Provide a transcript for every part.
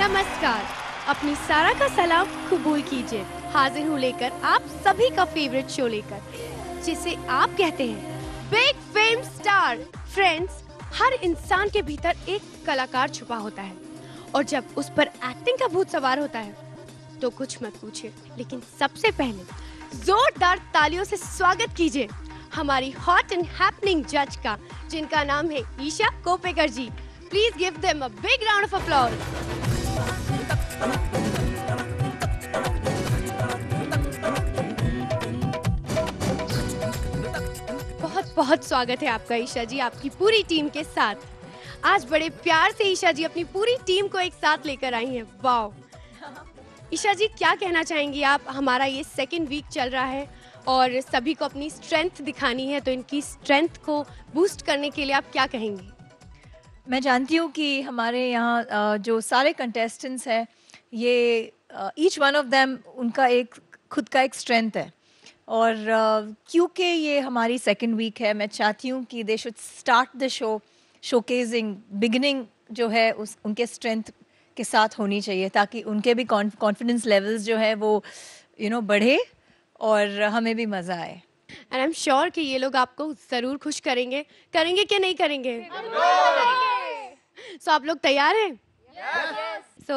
नमस्कार, अपनी सारा का सलाम कबूल कीजिए। हाजिर हूँ लेकर आप सभी का फेवरेट शो लेकर, जिसे आप कहते हैं बिग फेम स्टार। फ्रेंड्स, हर इंसान के भीतर एक कलाकार छुपा होता है और जब उस पर एक्टिंग का भूत सवार होता है तो कुछ मत पूछिए। लेकिन सबसे पहले जोरदार तालियों से स्वागत कीजिए हमारी हॉट एंड हैपनिंग जज का, जिनका नाम है Isha Kopekar ji. Please give them a big round of applause. बहुत बहुत स्वागत है आपका ईशा जी, आपकी पूरी टीम के साथ। आज बड़े प्यार से ईशा जी अपनी पूरी टीम को एक साथ लेकर आई हैं। वाओ ईशा जी, क्या कहना चाहेंगी आप? हमारा ये सेकेंड वीक चल रहा है और सभी को अपनी स्ट्रेंथ दिखानी है, तो इनकी स्ट्रेंथ को बूस्ट करने के लिए आप क्या कहेंगी? मैं जानती हूँ कि हमारे यहाँ जो सारे कंटेस्टेंट्स हैं, ये ईच वन ऑफ देम उनका एक खुद का एक स्ट्रेंथ है और क्योंकि ये हमारी सेकेंड वीक है, मैं चाहती हूँ कि they should start the show showcasing. Beginning जो है उस उनके स्ट्रेंथ के साथ होनी चाहिए ताकि उनके भी कॉन्फिडेंस लेवल्स जो है वो बढ़े और हमें भी मज़ा आए। एंड आई एम श्योर कि ये लोग आपको जरूर खुश करेंगे। करेंगे कि नहीं करेंगे? सो आप लोग तैयार हैं? So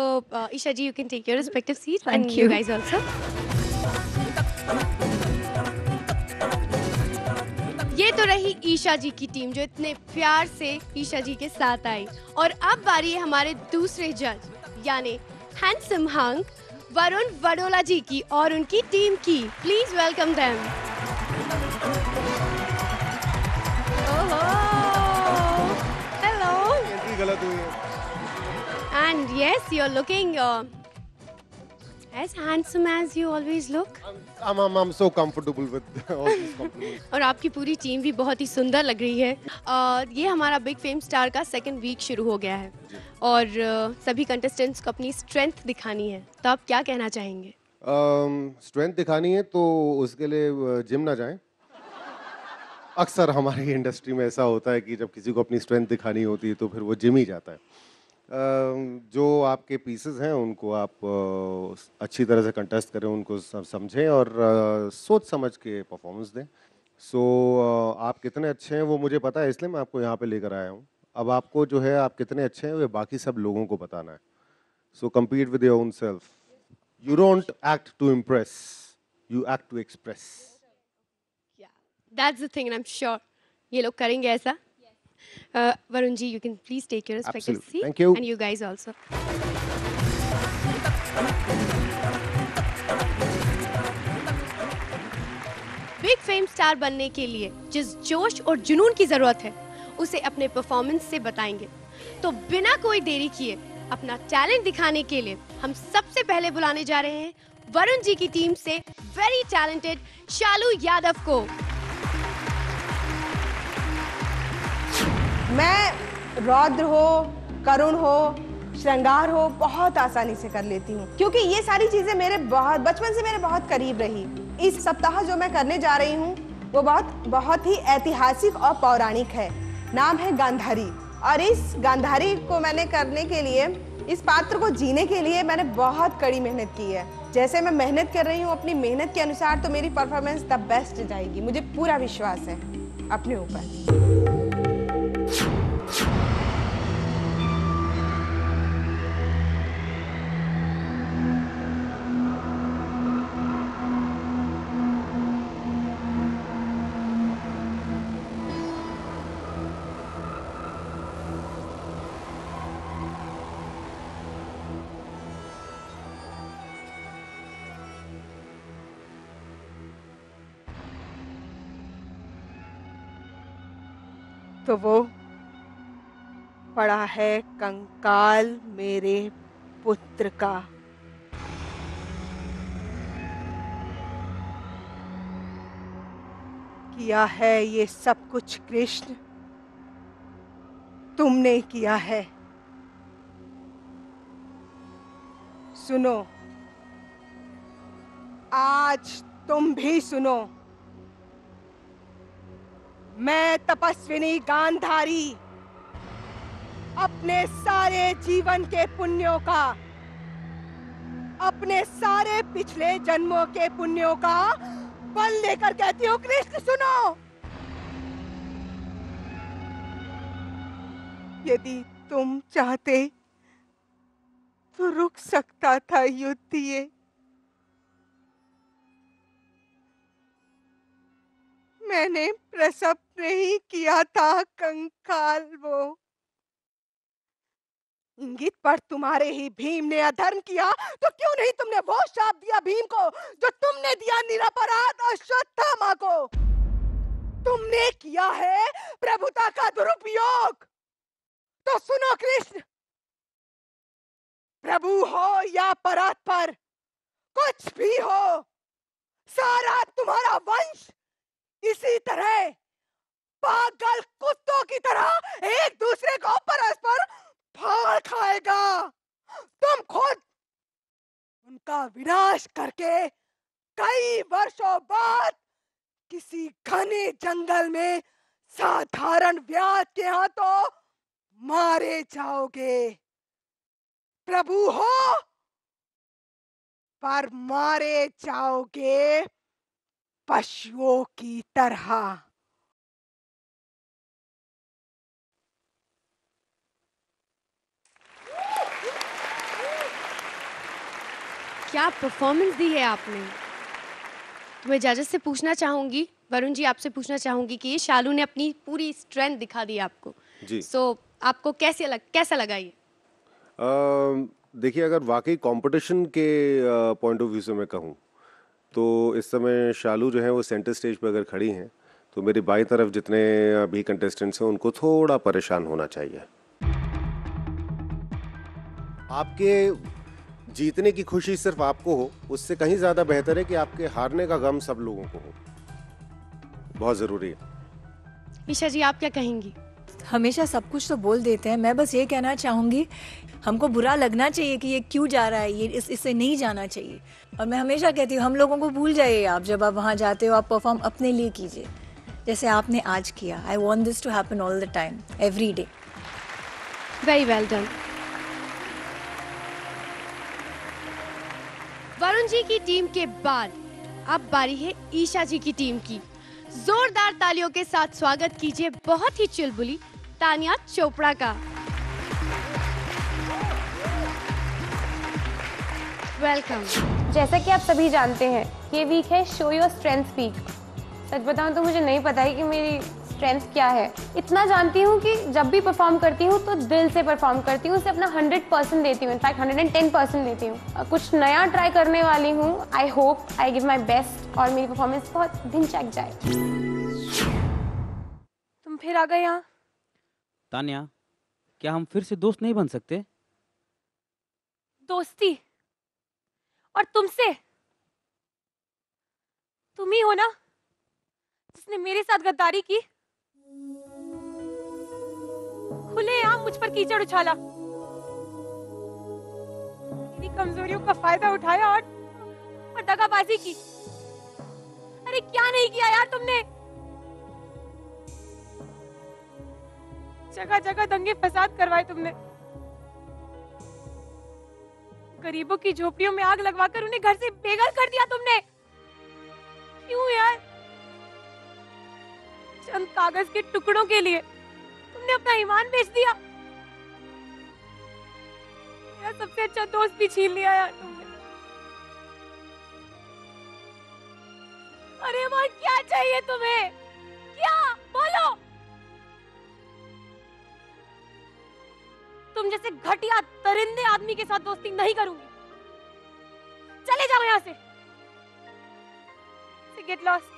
Isha ji, you can take your respective seat and you guys also. ये तो रही ईशा जी की टीम जो इतने प्यार से ईशा जी के साथ आई। और अब बारी है हमारे दूसरे जज यानी हैंडसम हंक वरुण वडोला जी की और उनकी टीम की। Please welcome them. Hello. Entry गलत हुई है। And yes, you're looking as handsome as you always look. I'm so comfortable with all these compliments. और आपकी पूरी टीम भी बहुत ही सुंदर लग रही है। ये हमारा बिग फेम स्टार का सेकंड वीक शुरू हो गया है और सभी कंटेस्टेंट्स को अपनी स्ट्रेंथ दिखानी है, तो आप क्या कहना चाहेंगे? स्ट्रेंथ दिखानी है तो उसके लिए जिम ना जाएं। अक्सर हमारी इंडस्ट्री में ऐसा होता है कि जब किसी को अपनी स्ट्रेंथ दिखानी होती है तो फिर वो जिम ही जाता है। जो आपके पीसेस हैं उनको आप अच्छी तरह से कंटेस्ट करें, उनको समझें और सोच समझ के परफॉर्मेंस दें। सो आप कितने अच्छे हैं वो मुझे पता है, इसलिए मैं आपको यहाँ पे लेकर आया हूँ। अब आपको जो है आप कितने अच्छे हैं वो बाकी सब लोगों को बताना है। सो compete with your own self. You don't act to impress, you act to express. That's the thing and I'm sure ये लोग करेंगे ऐसा। Varun ji, you can please take your respective Absolutely. seat. Thank you. And you guys also. Big fame star बनने के लिए जिस जोश और जुनून की जरूरत है उसे अपने परफॉर्मेंस से बताएंगे। तो बिना कोई देरी किए अपना टैलेंट दिखाने के लिए हम सबसे पहले बुलाने जा रहे हैं वरुण जी की टीम से वेरी टैलेंटेड शालू यादव को। मैं रौद्र हो, करुण हो, श्रृंगार हो बहुत आसानी से कर लेती हूँ क्योंकि ये सारी चीजें मेरे बहुत बचपन से मेरे बहुत करीब रही। इस सप्ताह जो मैं करने जा रही हूँ वो बहुत ही ऐतिहासिक और पौराणिक है। नाम है गांधारी और इस गांधारी को मैंने करने के लिए, इस पात्र को जीने के लिए मैंने बहुत कड़ी मेहनत की है। जैसे मैं मेहनत कर रही हूँ अपनी मेहनत के अनुसार तो मेरी परफॉर्मेंस द बेस्ट जाएगी। मुझे पूरा विश्वास है अपने ऊपर। तो वो पड़ा है कंकाल मेरे पुत्र का। किया है ये सब कुछ कृष्ण, तुमने किया है। सुनो, आज तुम भी सुनो। मैं तपस्विनी गांधारी अपने सारे जीवन के पुण्यों का अपने सारे पिछले जन्मों के पुण्यों का फल लेकर कहती हूँ कृष्ण सुनो। यदि तुम चाहते तो रुक सकता था युद्ध ये। मैंने प्रसव नहीं किया था कंकाल वो। इंगित पर तुम्हारे ही भीम ने अधर्म किया तो क्यों नहीं तुमने वो शाप दिया भीम को जो तुमने दिया निरपराध अश्वत्थामा को। तुमने किया है प्रभुता का दुरुपयोग। तो सुनो कृष्ण, प्रभु हो या परात्पर, कुछ भी हो, सारा तुम्हारा वंश इसी तरह पागल कुत्तों की तरह एक दूसरे को परस्पर फाड़ खाएगा। तुम खुद उनका विनाश करके कई वर्षों बाद किसी घने जंगल में साधारण व्याध के हाथों मारे जाओगे। प्रभु हो पर मारे जाओगे पशुओं की तरह। क्या परफॉर्मेंस दी है आपने। तो मैं जजेस से पूछना चाहूंगी, वरुण जी आपसे पूछना चाहूंगी कि शालू ने अपनी पूरी स्ट्रेंथ दिखा दी आपको जी। आपको कैसा लगा ये। देखिए, अगर वाकई कंपटीशन के पॉइंट ऑफ व्यू से मैं कहूँ तो इस समय शालू जो है वो सेंटर स्टेज पर अगर खड़ी हैं तो मेरी बाईं तरफ जितने अभी कंटेस्टेंट्स हैं उनको थोड़ा परेशान होना चाहिए। आपके जीतने की खुशी सिर्फ आपको हो, उससे कहीं ज़्यादा बेहतर है कि आपके हारने का गम सब लोगों को हो। बहुत ज़रूरी है। ईशा जी आप क्या कहेंगी। हमेशा सब कुछ तो बोल देते हैं, मैं बस ये कहना चाहूँगी हमको बुरा लगना चाहिए कि ये क्यों जा रहा है, ये इससे नहीं जाना चाहिए। और मैं हमेशा कहती हूँ हम लोगों को भूल जाइए। आप जब आप वहाँ जाते हो आप परफॉर्म अपने लिए कीजिए जैसे आपने आज किया। I want this to happen all the time, every day. Very well done. Varun ji की टीम के बाद अब बारी है ईशा जी की टीम की। जोरदार तालियों के साथ स्वागत कीजिए बहुत ही चुलबुली तानिया चोपड़ा का। वेलकम। जैसा कि आप सभी जानते हैं ये वीक है शो योर स्ट्रेंथ वीक। सच बताऊं तो मुझे नहीं पता है कि मेरी स्ट्रेंथ क्या है। इतना जानती हूँ कि जब भी परफॉर्म करती हूँ तो दिल से परफॉर्म करती हूँ, उसे अपना 100% देती हूँ, इनफैक्ट 110% देती हूँ। कुछ नया ट्राई करने वाली हूँ। I hope I give my best और मेरी परफॉर्मेंस बहुत ढिंचैक जाए। तुम फिर आ गए यहाँ। तान्या, क्या हम फिर से दोस्त नहीं बन सकते। दोस्ती और तुमसे, तुम ही हो ना जिसने मेरे साथ गद्दारी की, खुलेआम मुझ पर कीचड़ उछाला, मेरी कमजोरियों का फायदा उठाया और दगाबाजी की। अरे क्या नहीं किया यार तुमने। जगह जगह दंगे फसाद करवाए तुमने। गरीबों की झोपड़ियों में आग लगवाकर उन्हें घर से बेघर कर दिया तुमने। क्यों यार। चंद कागज के टुकड़ों के लिए तुमने अपना ईमान बेच दिया। मेरा सबसे अच्छा दोस्त भी छीन लिया यार तुमने। अरे और क्या चाहिए तुम्हें, क्या बोलो। तुम जैसे घटिया दरिंदे आदमी के साथ दोस्ती नहीं करूंगी। चले जाओ यहाँ से। Get lost.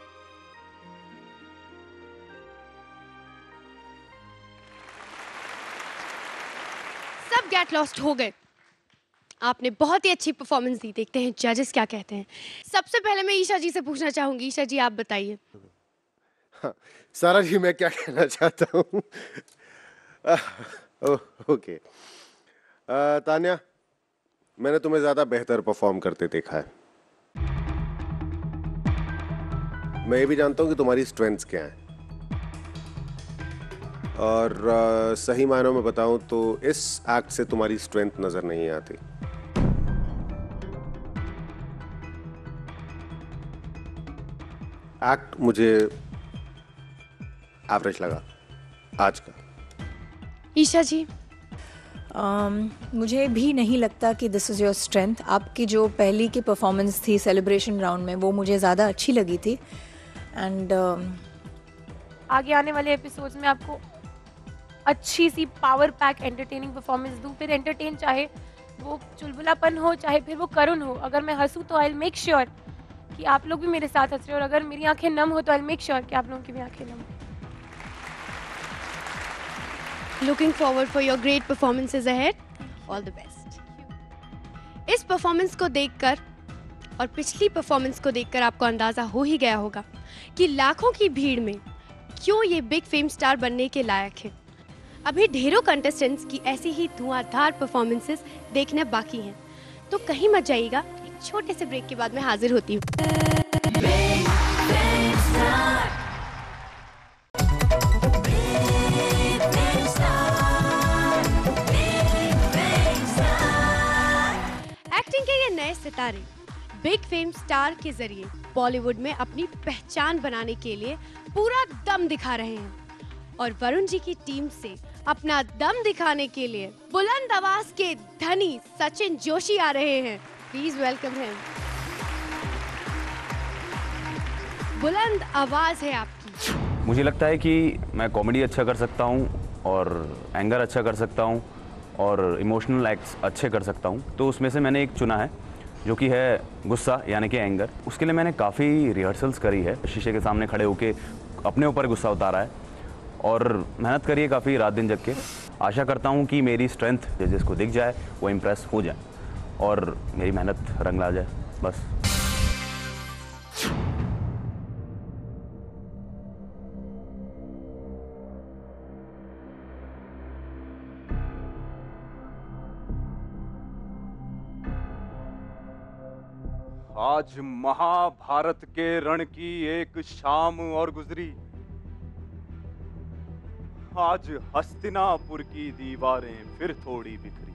सब गेट लॉस्ट हो गए। आपने बहुत ही अच्छी परफॉर्मेंस दी। देखते हैं जजेस क्या कहते हैं। सबसे पहले मैं ईशा जी से पूछना चाहूंगी। ईशा जी आप बताइए। हाँ, सारा जी मैं क्या कहना चाहता हूँ। ओके तान्या, मैंने तुम्हें ज्यादा बेहतर परफॉर्म करते देखा है। मैं ये भी जानता हूँ कि तुम्हारी स्ट्रेंथ्स क्या हैं और सही मायनों में बताऊं तो इस एक्ट से तुम्हारी स्ट्रेंथ नजर नहीं आती। एक्ट मुझे एवरेज लगा आज का। ईशा जी। मुझे भी नहीं लगता कि दिस इज़ योर स्ट्रेंथ। आपकी जो पहली की परफॉर्मेंस थी सेलिब्रेशन राउंड में, वो मुझे ज़्यादा अच्छी लगी थी। एंड आगे आने वाले एपिसोड्स में आपको अच्छी सी पावर पैक एंटरटेनिंग परफॉर्मेंस दूं, फिर एंटरटेन चाहे वो चुलबुलापन हो चाहे फिर वो करुण हो। अगर मैं हंसूं तो आई मेक श्योर कि आप लोग भी मेरे साथ हंस रहे हो, और अगर मेरी आंखें नम हो तो आई मेक श्योर कि आप लोगों की भी आंखें नम हो। Looking forward for your great performances ahead. All the best. इस परफॉर्मेंस को देखकर और पिछली परफॉर्मेंस को देखकर आपको अंदाजा हो ही गया होगा कि लाखों की भीड़ में क्यों ये बिग फेम स्टार बनने के लायक है। अभी ढेरों कंटेस्टेंट्स की ऐसी ही धुआंधार परफॉर्मेंसेस देखने बाकी हैं, तो कहीं मत जाइएगा। एक छोटे से ब्रेक के बाद मैं हाजिर होती हूँ। एक्टिंग के ये नए सितारे बिग फेम स्टार के जरिए बॉलीवुड में अपनी पहचान बनाने के लिए पूरा दम दिखा रहे हैं, और वरुण जी की टीम से अपना दम दिखाने के लिए बुलंद आवाज के धनी सचिन जोशी आ रहे हैं। Please welcome him. बुलंद आवाज है आपकी। मुझे लगता है कि मैं कॉमेडी अच्छा कर सकता हूँ और एंगर अच्छा कर सकता हूँ और इमोशनल एक्ट्स अच्छे कर सकता हूँ। तो उसमें से मैंने एक चुना है जो कि है गुस्सा यानी कि एंगर। उसके लिए मैंने काफ़ी रिहर्सल्स करी है, शीशे के सामने खड़े होके अपने ऊपर गुस्सा उतारा है और मेहनत करी है काफ़ी, रात दिन जग के। आशा करता हूँ कि मेरी स्ट्रेंथ जिसको दिख जाए वो इम्प्रेस हो जाए और मेरी मेहनत रंग ला जाए, बस। आज महाभारत के रण की एक शाम और गुजरी। आज हस्तिनापुर की दीवारें फिर थोड़ी बिखरी।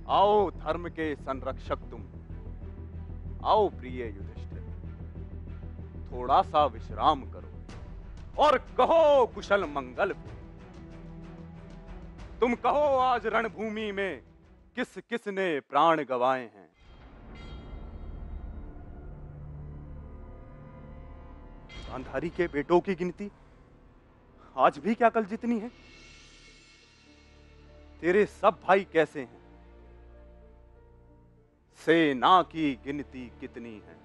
आओ धर्म के संरक्षक तुम, आओ प्रिय युधिष्ठिर, थोड़ा सा विश्राम करो और कहो कुशल मंगल। तुम कहो आज रणभूमि में किस किस ने प्राण गंवाए हैं। गांधारी के बेटों की गिनती आज भी क्या कल जितनी है? तेरे सब भाई कैसे हैं? सेना की गिनती कितनी है?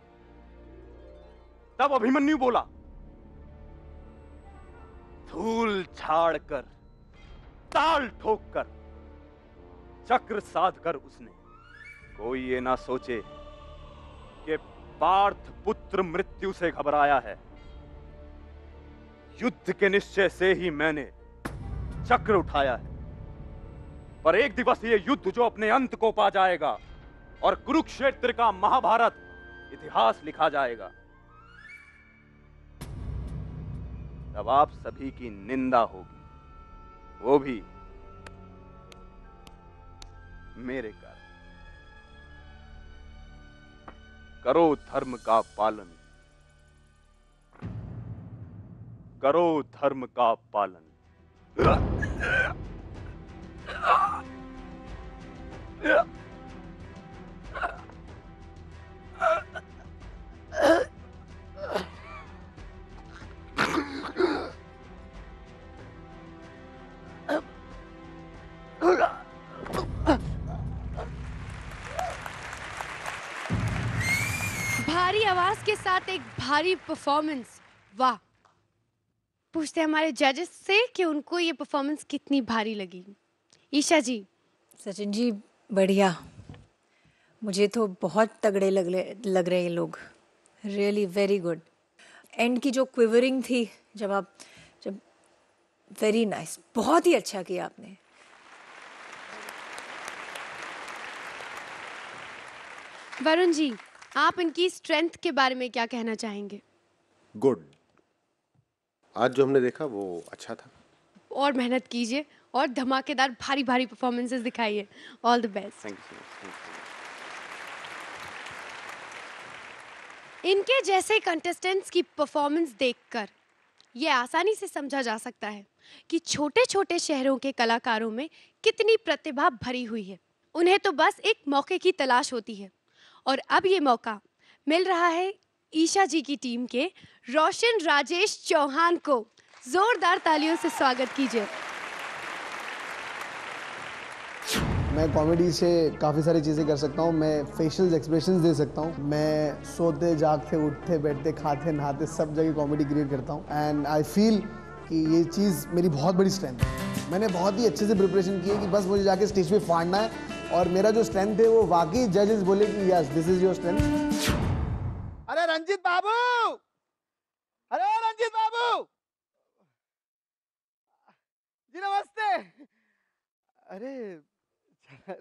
तब अभिमन्यु बोला, धूल झाड़ कर, ताल ठोक कर, चक्र साध कर उसने, कोई ये ना सोचे कि पार्थ पुत्र मृत्यु से घबराया है। युद्ध के निश्चय से ही मैंने चक्र उठाया है, पर एक दिवस ये युद्ध जो अपने अंत को पा जाएगा और कुरुक्षेत्र का महाभारत इतिहास लिखा जाएगा, तब आप सभी की निंदा होगी, वो भी मेरे कारण। करो धर्म का पालन, करो धर्म का पालन। भारी आवाज के साथ एक भारी परफॉर्मेंस, वाह। पूछते हैं हमारे जजेस से कि उनको ये परफॉर्मेंस कितनी भारी लगी। ईशा जी। सचिन जी बढ़िया, मुझे तो बहुत तगड़े लग रहे ये लोग, रियली वेरी गुड। एंड की जो क्विवरिंग थी जब वेरी नाइस, बहुत ही अच्छा किया आपने। वरुण जी, आप इनकी स्ट्रेंथ के बारे में क्या कहना चाहेंगे? गुड, आज जो हमने देखा वो अच्छा था। और मेहनत कीजिए और धमाकेदार भारी भारी परफॉर्मेंसेस दिखाइए। All the best. Thank you. इनके जैसे कंटेस्टेंट्स की परफॉर्मेंस देखकर ये आसानी से समझा जा सकता है कि छोटे छोटे शहरों के कलाकारों में कितनी प्रतिभा भरी हुई है। उन्हें तो बस एक मौके की तलाश होती है और अब ये मौका मिल रहा है ईशा जी की टीम के रोशन राजेश चौहान को। जोरदार तालियों से स्वागत कीजिए। मैं कॉमेडी से काफ़ी सारी चीज़ें कर सकता हूँ। मैं फेशियल एक्सप्रेशंस दे सकता हूँ। मैं सोते जागते उठते बैठते खाते नहाते सब जगह कॉमेडी क्रिएट करता हूँ एंड आई फील कि ये चीज़ मेरी बहुत बड़ी स्ट्रेंथ है। मैंने बहुत ही अच्छे से प्रिपरेशन की है कि बस मुझे जाके स्टेज पे फाड़ना है और मेरा जो स्ट्रेंथ है वो वाकई जजेस बोले कि yes this is your strength. अरे रंजीत बाबू, अरे रंजीत बाबू जी नमस्ते। अरे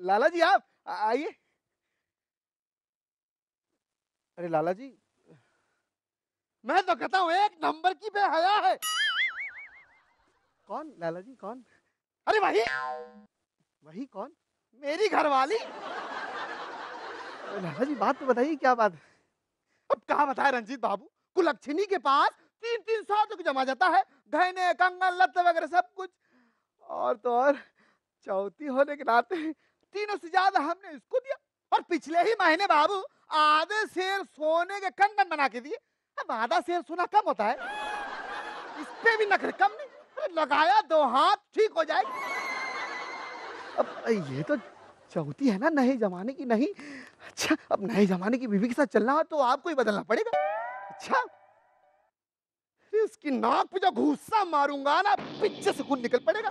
लाला जी आप आइए। अरे लाला जी मैं तो कहता हूँ एक नंबर की बेहया है। कौन लाला जी कौन? अरे वही वही कौन? मेरी घरवाली। लाला जी बात तो बताइए क्या बात है? अब कहाँ बताए रंजीत बाबू, कुलक्षणी के पास 3-3 साल तक जमा जाता है, गहने कंगन लत्ते वगैरह सब कुछ। और तो और चौथी होने के नाते तीनों से ज्यादा हमने इसको दिया। और पिछले ही महीने बाबू आधे शेर सोने के कंगन बना के दिए। अब आधा शेर सोना कम होता है, इस पे भी नखरे कम नहीं। अरे लगाया 2 हाथ ठीक हो जाएगी। अब ये तो चौथी है ना नए जमाने की नहीं। अच्छा अब नए जमाने की बीवी के साथ चलना है तो आपको ही बदलना पड़ेगा। अच्छा उसकी नाक पे जो घूसा मारूंगा ना पीछे से खून निकल पड़ेगा।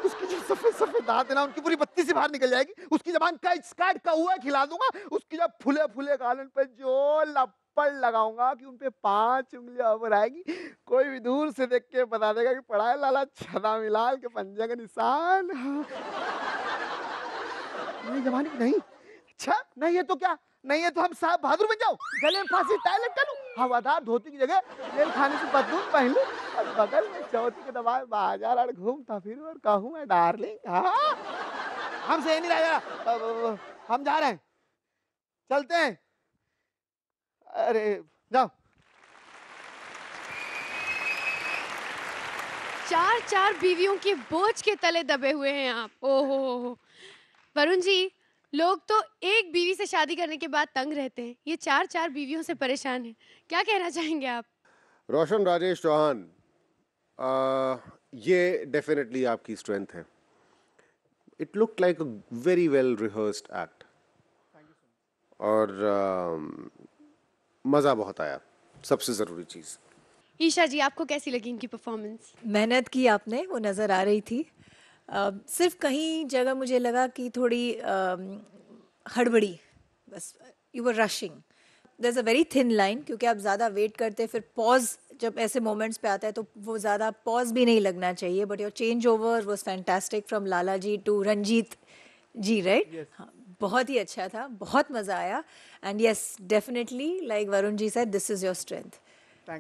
उसकी जो सफेद सफेद दांत है ना उनकी पूरी बत्ती से बाहर निकल जाएगी। उसकी जबान काट का हुआ खिला दूंगा। उसकी जो फुले फुले गालन पे जो लपड़ लगाऊंगा कि उनपे 5 उंगलियां ऊपर आएगी, कोई भी दूर से देख के बता देगा कि पड़ा है लाला छदामिलाल के पंजे का निशान। नई जमाने की नहीं। अच्छा नहीं है तो क्या? नहीं है तो हम साहब बहादुर बन जाओ, गले में फांसी टाइलेट कर लूं, हवादार धोती की जगह जेल खाने से पतलून पहन लूं और बगल में चौथी के दबाए बाजार आड़ घूमता फिर और कहूं मैं डार्लिंग। हाँ हमसे ये नहीं रहेगा, हम जा रहे हैं, चलते हैं। अरे जाओ। 4 बीवियों के बोझ के तले दबे हुए हैं आप। ओहो वरुण जी, लोग तो एक बीवी से शादी करने के बाद तंग रहते हैं, ये 4 बीवियों से परेशान हैं। क्या कहना चाहेंगे आप? रोशन राजेश चौहान, ये डेफिनेटली आपकी स्ट्रेंथ है। It look like a very well rehearsed act और मज़ा बहुत आया, सबसे ज़रूरी चीज़। ईशा जी आपको कैसी लगी इनकी परफॉर्मेंस? मेहनत की आपने, वो नज़र आ रही थी। सिर्फ कहीं जगह मुझे लगा कि थोड़ी हड़बड़ी, बस you were rushing. There is a very thin line, क्योंकि आप ज़्यादा वेट करते फिर पॉज जब ऐसे मोमेंट्स पे आता है तो वो ज़्यादा पॉज भी नहीं लगना चाहिए। But your changeover was fantastic from Lala ji to Ranjeet ji, right? हाँ, बहुत ही अच्छा था, बहुत मज़ा आया। And yes definitely like Varun ji said, this is your strength.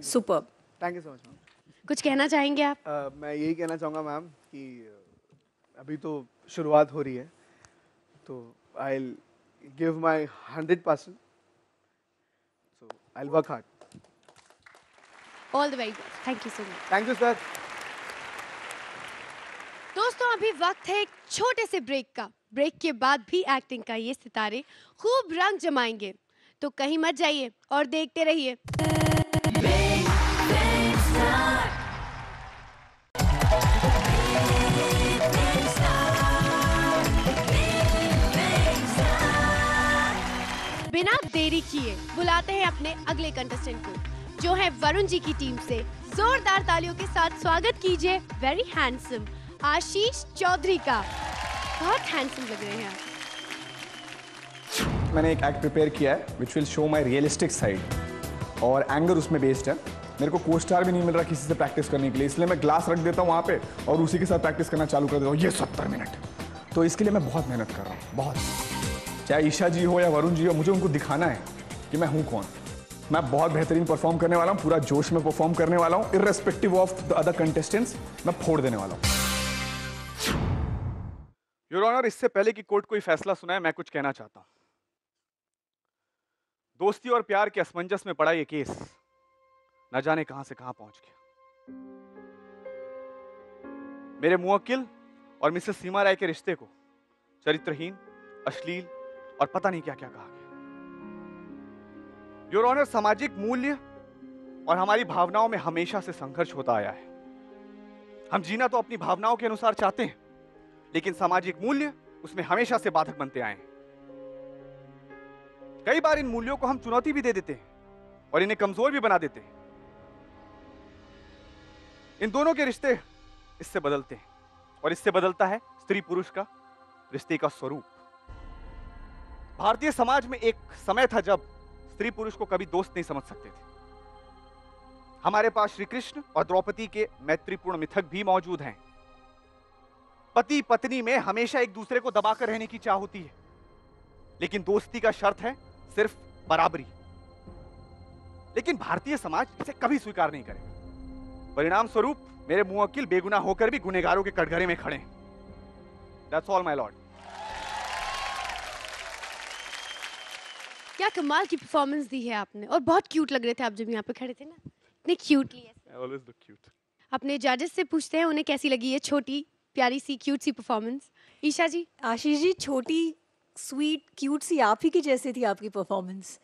Superb. Thank you so much ma'am. कुछ कहना चाहेंगे आप? मैं यही कहना चाहूँगा मैम कि अभी तो शुरुआत हो रही है, तो I give my 100%, so I'll work hard. All the very best. Thank you so much. Thank you sir. दोस्तों अभी वक्त है एक छोटे से ब्रेक का। ब्रेक के बाद भी एक्टिंग का ये सितारे खूब रंग जमाएंगे, तो कहीं मत जाइए और देखते रहिए। बिना देरी किए बुलाते हैं अपने अगले कंटेस्टेंट को, जो है वरुण जी की टीम से। जोरदार तालियों के साथ स्वागत कीजिए वेरी हैंडसम आशीष चौधरी का। बहुत हैंडसम लग रहे हैं आप। मैंने एक एक्ट प्रिपेयर किया है which will show my realistic side और एंगर उसमें बेस्ड है। मेरे को को स्टार भी नहीं मिल रहा किसी से प्रैक्टिस करने के लिए, इसलिए मैं ग्लास रख देता हूँ वहाँ पे और उसी के साथ प्रैक्टिस करना चालू कर देता हूँ ये 70 मिनट। तो इसके लिए मैं बहुत मेहनत कर रहा हूँ, बहुत। चाहे ईशा जी हो या वरुण जी हो, मुझे उनको दिखाना है कि मैं हूँ कौन। मैं बहुत बेहतरीन परफॉर्म करने वाला हूँ, पूरा जोश में परफॉर्म करने वाला हूँ, irrespective of the other contestants मैं फोड़ देने वाला हूँ। योर ऑनर, इससे पहले कि कोर्ट कोई फैसला सुनाए मैं कुछ कहना चाहता हूँ। दोस्ती और प्यार के असमंजस में पड़ा ये केस न जाने कहां से कहां पहुंच गया। मेरे मुवक्किल और मिसेस सीमा राय के रिश्ते को चरित्रहीन, अश्लील और पता नहीं क्या क्या कहा गया। योर ऑनर, सामाजिक मूल्य और हमारी भावनाओं में हमेशा से संघर्ष होता आया है। हम जीना तो अपनी भावनाओं के अनुसार चाहते हैं, लेकिन सामाजिक मूल्य उसमें हमेशा से बाधक बनते आए हैं। कई बार इन मूल्यों को हम चुनौती भी दे देते हैं और इन्हें कमजोर भी बना देते हैं। इन दोनों के रिश्ते इससे बदलते हैं और इससे बदलता है स्त्री पुरुष का रिश्ते का स्वरूप। भारतीय समाज में एक समय था जब स्त्री पुरुष को कभी दोस्त नहीं समझ सकते थे। हमारे पास श्री कृष्ण और द्रौपदी के मैत्रीपूर्ण मिथक भी मौजूद हैं। पति पत्नी में हमेशा एक दूसरे को दबाकर रहने की चाह होती है, लेकिन दोस्ती का शर्त है सिर्फ बराबरी। लेकिन भारतीय समाज इसे कभी स्वीकार नहीं करेगा। परिणाम स्वरूप मेरे मुवक्किल बेगुनाह होकर भी गुनहगारों के कटघरे में खड़े हैं। That's all, my lord. क्या कमाल की परफॉर्मेंस दी है आपने, और बहुत क्यूट लग रहे थे आप जब यहाँ पे खड़े थे ना, इतने cutely. I always look cute. अपने जजेस से पूछते हैं उन्हें कैसी लगी ये छोटी प्यारी सी क्यूट सी परफॉर्मेंस। ईशा जी। आशीष जी, छोटी स्वीट क्यूट सी आप ही की जैसी थी आपकी परफॉर्मेंस।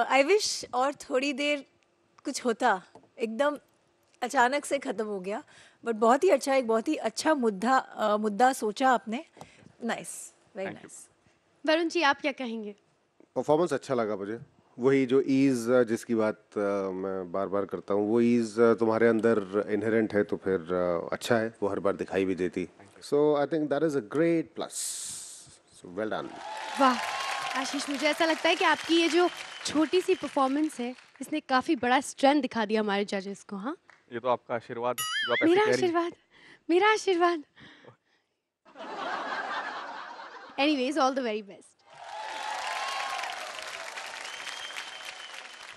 आई विश और थोड़ी देर कुछ होता, एकदम अचानक से ख़त्म हो गया, बट बहुत ही अच्छा, एक बहुत ही अच्छा मुद्दा सोचा आपने। Nice, very nice. Varun ji, आप क्या कहेंगे? परफॉर्मेंस अच्छा लगा मुझे। वही जो ईज जिसकी बात मैं बार बार करता हूँ, वो ईज तुम्हारे अंदर इनहेरेंट है, तो फिर अच्छा है, वो हर बार दिखाई भी देती। So I think that is a great plus. So well done. वाह आशीष, मुझे ऐसा लगता है कि आपकी ये जो छोटी सी परफॉर्मेंस है, इसने काफी बड़ा स्ट्रेंथ दिखा दिया हमारे जजेस को। हाँ, ये तो आपका आशीर्वाद जो आप मेरा ऐसे कह रही हैं। आशीर्वाद, मेरा आशीर्वाद। Anyways, all the very best.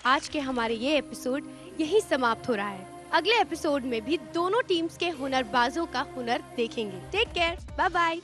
आज के हमारे ये एपिसोड यही समाप्त हो रहा है। अगले एपिसोड में भी दोनों टीम्स के हुनरबाजों का हुनर देखेंगे। Take care, bye bye.